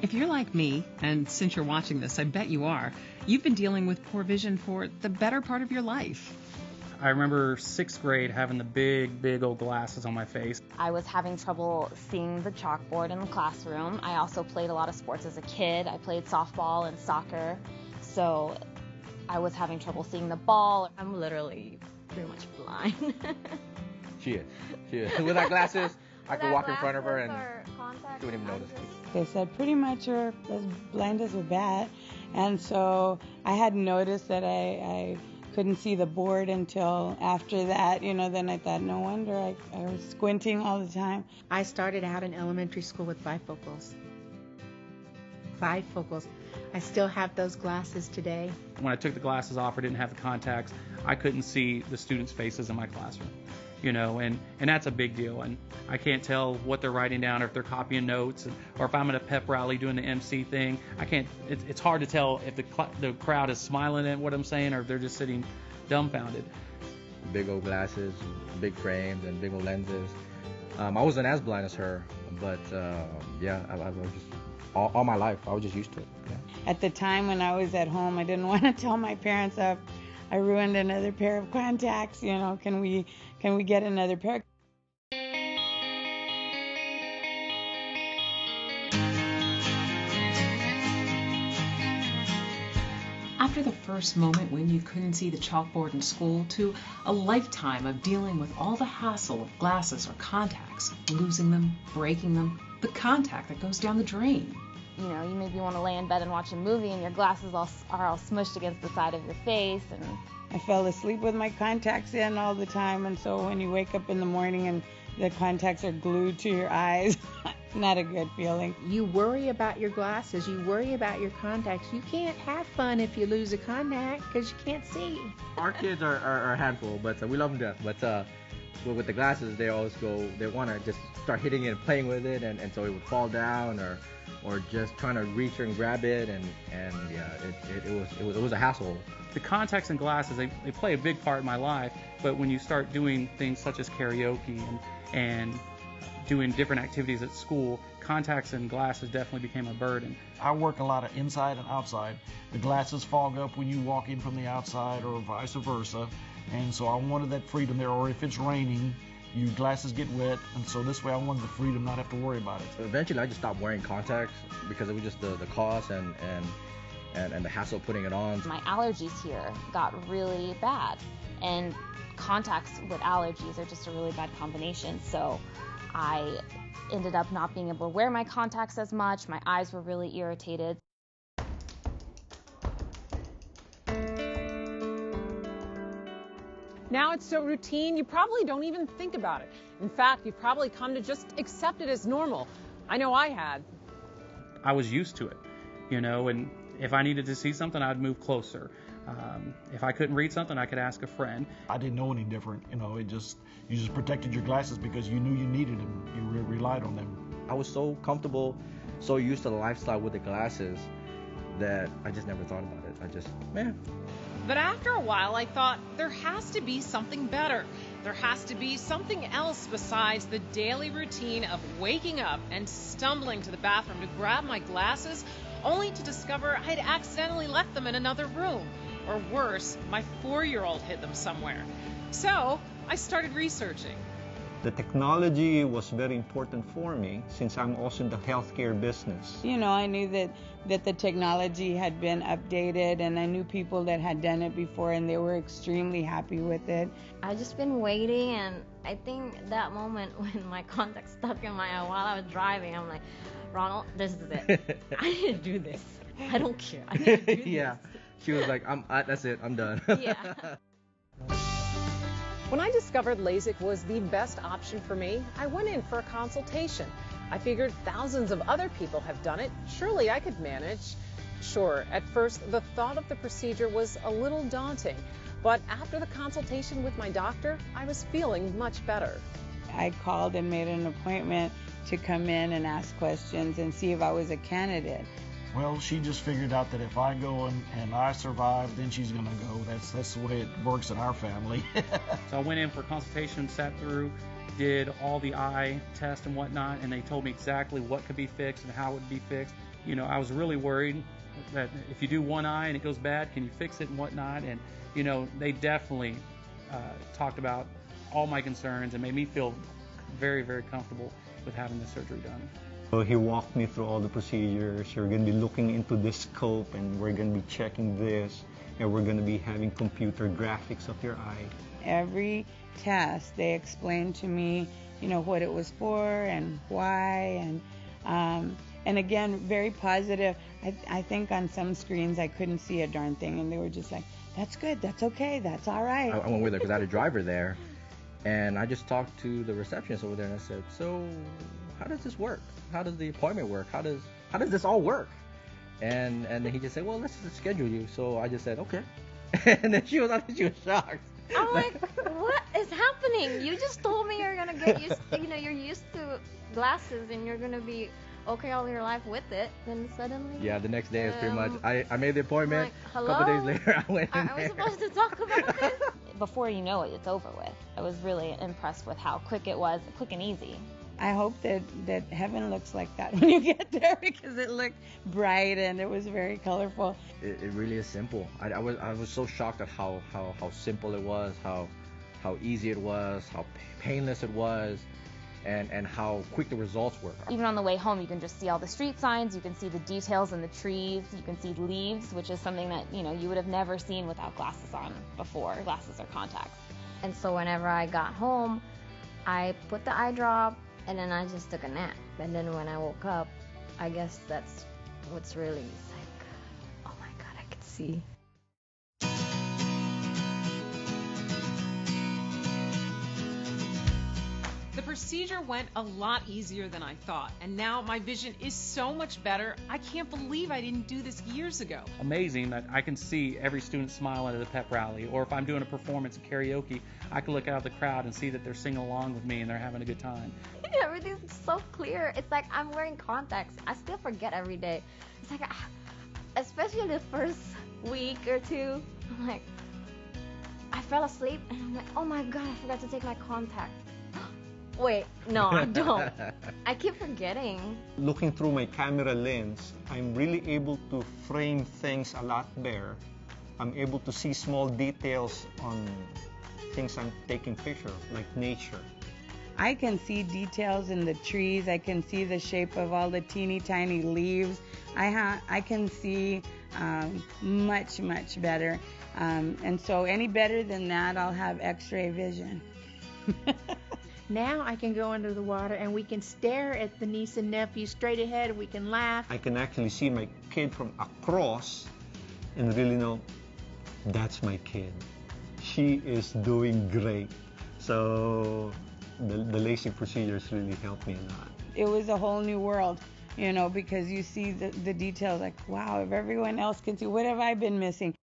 If you're like me, and since you're watching this, I bet you are, you've been dealing with poor vision for the better part of your life. I remember 6th grade having the big old glasses on my face. I was having trouble seeing the chalkboard in the classroom. I also played a lot of sports as a kid. I played softball and soccer, so I was having trouble seeing the ball. I'm literally pretty much blind. She is. With our glasses, I could walk in front of her and she wouldn't even notice. They said pretty much you're as blind as a bat, and so I hadn't noticed that I couldn't see the board until after that. Then I thought, no wonder I was squinting all the time. I started out in elementary school with bifocals. Bifocals. I still have those glasses today. When I took the glasses off or didn't have the contacts, I couldn't see the students' faces in my classroom. And that's a big deal. And I can't tell what they're writing down, or if they're copying notes, or if I'm at a pep rally doing the MC thing. It's hard to tell if the crowd is smiling at what I'm saying, or if they're just sitting dumbfounded. Big old glasses, big frames, and big old lenses. I wasn't as blind as her, but I was just all my life I was just used to it. Yeah. At the time when I was at home, I didn't want to tell my parents I ruined another pair of contacts. Can we get another pair? After the first moment when you couldn't see the chalkboard in school, to a lifetime of dealing with all the hassle of glasses or contacts, losing them, breaking them, the contact that goes down the drain. You maybe want to lay in bed and watch a movie and your glasses are all smushed against the side of your face. And I fell asleep with my contacts in all the time, and so when you wake up in the morning and the contacts are glued to your eyes, not a good feeling. You worry about your glasses, you worry about your contacts. You can't have fun if you lose a contact because you can't see. Our kids are a handful, but we love them to death. But with the glasses, they always they want to just start hitting it and playing with it, and so it would fall down, or just trying to reach and grab it, and it was a hassle. The contacts and glasses, they play a big part in my life, but when you start doing things such as karaoke and doing different activities at school, contacts and glasses definitely became a burden. I work a lot of inside and outside. The glasses fog up when you walk in from the outside or vice versa, and so I wanted that freedom there. Or if it's raining, your glasses get wet, and so this way I wanted the freedom, not have to worry about it. So eventually I just stopped wearing contacts because it was just the cost and the hassle of putting it on. my allergies here got really bad, and contacts with allergies are just a really bad combination. So I ended up not being able to wear my contacts as much. My eyes were really irritated. Now it's so routine, you probably don't even think about it. In fact, you've probably come to just accept it as normal. I know I had. I was used to it, and if I needed to see something, I'd move closer. If I couldn't read something, I could ask a friend. I didn't know any different. You just protected your glasses because you knew you needed them. You relied on them. I was so comfortable, so used to the lifestyle with the glasses that I just never thought about it. But after a while, I thought there has to be something better. There has to be something else besides the daily routine of waking up and stumbling to the bathroom to grab my glasses, only to discover I'd accidentally left them in another room. Or worse, my 4-year-old hid them somewhere. So I started researching. The technology was very important for me since I'm also in the healthcare business. I knew that the technology had been updated, and I knew people that had done it before, and they were extremely happy with it. I've just been waiting, and I think that moment when my contact stuck in my eye while I was driving, I'm like, Ronald, this is it. I need to do this. I don't care. I need to do this. Yeah. She was like, that's it. I'm done. Yeah. When I discovered LASIK was the best option for me, I went in for a consultation. I figured thousands of other people have done it. Surely I could manage. Sure, at first the thought of the procedure was a little daunting, but after the consultation with my doctor, I was feeling much better. I called and made an appointment to come in and ask questions and see if I was a candidate Well, she just figured out that if I go and I survive, then she's going to go. That's the way it works in our family. So I went in for consultation, sat through, did all the eye tests and whatnot, and they told me exactly what could be fixed and how it would be fixed. You know, I was really worried that if you do one eye and it goes bad, can you fix it and whatnot? And, you know, they definitely talked about all my concerns and made me feel very, very comfortable with having this surgery done. So he walked me through all the procedures. You're going to be looking into this scope, and we're going to be checking this, and we're going to be having computer graphics of your eye. Every test, they explained to me, you know, what it was for and why, and again, very positive. I think on some screens I couldn't see a darn thing, and they were just like, "That's good, that's okay, that's all right." I went with her because I had a driver there, and I just talked to the receptionist over there, and I said, "So, how does this work? How does the appointment work? How does this all work?" And then he just said, "Well, let's just schedule you." So I just said, "Okay." And then she was shocked. I'm like, what is happening? You just told me you're gonna get used, you're used to glasses and you're gonna be okay all your life with it. Then suddenly. Yeah, the next day is pretty much. I made the appointment. Like, a couple days later, I went in Are we supposed to talk about this? Before you know it, it's over with. I was really impressed with how quick it was, quick and easy. I hope that heaven looks like that when you get there, because it looked bright and it was very colorful. It really is simple. I was so shocked at how simple it was, how easy it was, how painless it was, and how quick the results were. Even on the way home, you can just see all the street signs, you can see the details in the trees, you can see leaves, which is something that you would have never seen without glasses on before, glasses or contacts. And so whenever I got home, I put the eye drop, and then I just took a nap. And then when I woke up, I guess that's what's really like, oh my God, I could see. The procedure went a lot easier than I thought, and now my vision is so much better. I can't believe I didn't do this years ago. Amazing that I can see every student smiling at a pep rally, or if I'm doing a performance in karaoke, I can look out of the crowd and see that they're singing along with me and they're having a good time. Everything's so clear. It's like I'm wearing contacts. I still forget every day. It's like, especially the first week or two, I'm like, I fell asleep and I'm like, oh my God, I forgot to take my contacts. Wait, no, I don't. I keep forgetting. Looking through my camera lens, I'm really able to frame things a lot better. I'm able to see small details on things I'm taking pictures of, like nature. I can see details in the trees. I can see the shape of all the teeny tiny leaves. I can see much better. And so any better than that, I'll have X-ray vision. Now I can go under the water and we can stare at the niece and nephew straight ahead. We can laugh. I can actually see my kid from across and really know that's my kid. She is doing great. So the LASIK procedures really helped me a lot. It was a whole new world, because you see the details like, wow, if everyone else can see, what have I been missing?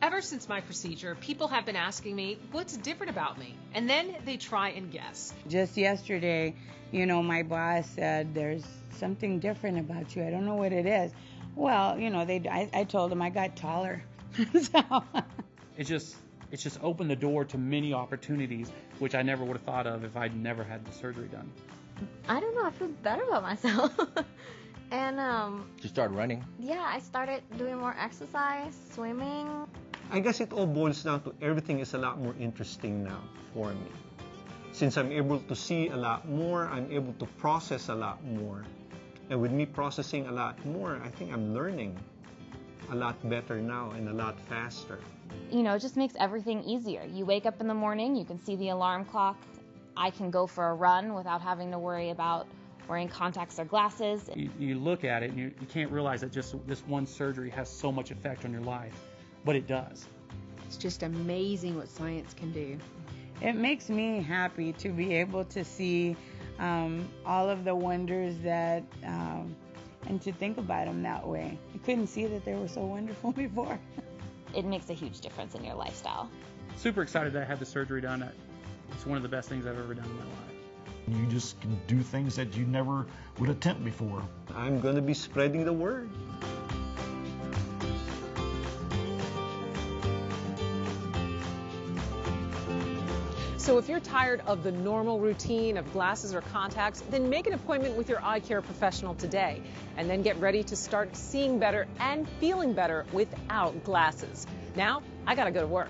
Ever since my procedure, people have been asking me what's different about me, and then they try and guess. Just yesterday, my boss said there's something different about you. I don't know what it is. Well, I told him I got taller. So It's just opened the door to many opportunities, which I never would have thought of if I'd never had the surgery done. I don't know, I feel better about myself. And You start running. yeah, I started doing more exercise, swimming. I guess it all boils down to everything is a lot more interesting now for me. Since I'm able to see a lot more, I'm able to process a lot more. And with me processing a lot more, I think I'm learning a lot better now and a lot faster. It just makes everything easier. You wake up in the morning, you can see the alarm clock. I can go for a run without having to worry about wearing contacts or glasses. You look at it and you can't realize that just this one surgery has so much effect on your life, but it does. It's just amazing what science can do. it makes me happy to be able to see all of the wonders that, and to think about them that way. I couldn't see that they were so wonderful before. It makes a huge difference in your lifestyle. Super excited that I had the surgery done. It's one of the best things I've ever done in my life. You just can do things that you never would attempt before. I'm going to be spreading the word. So if you're tired of the normal routine of glasses or contacts, then make an appointment with your eye care professional today, and then get ready to start seeing better and feeling better without glasses. Now, I gotta go to work.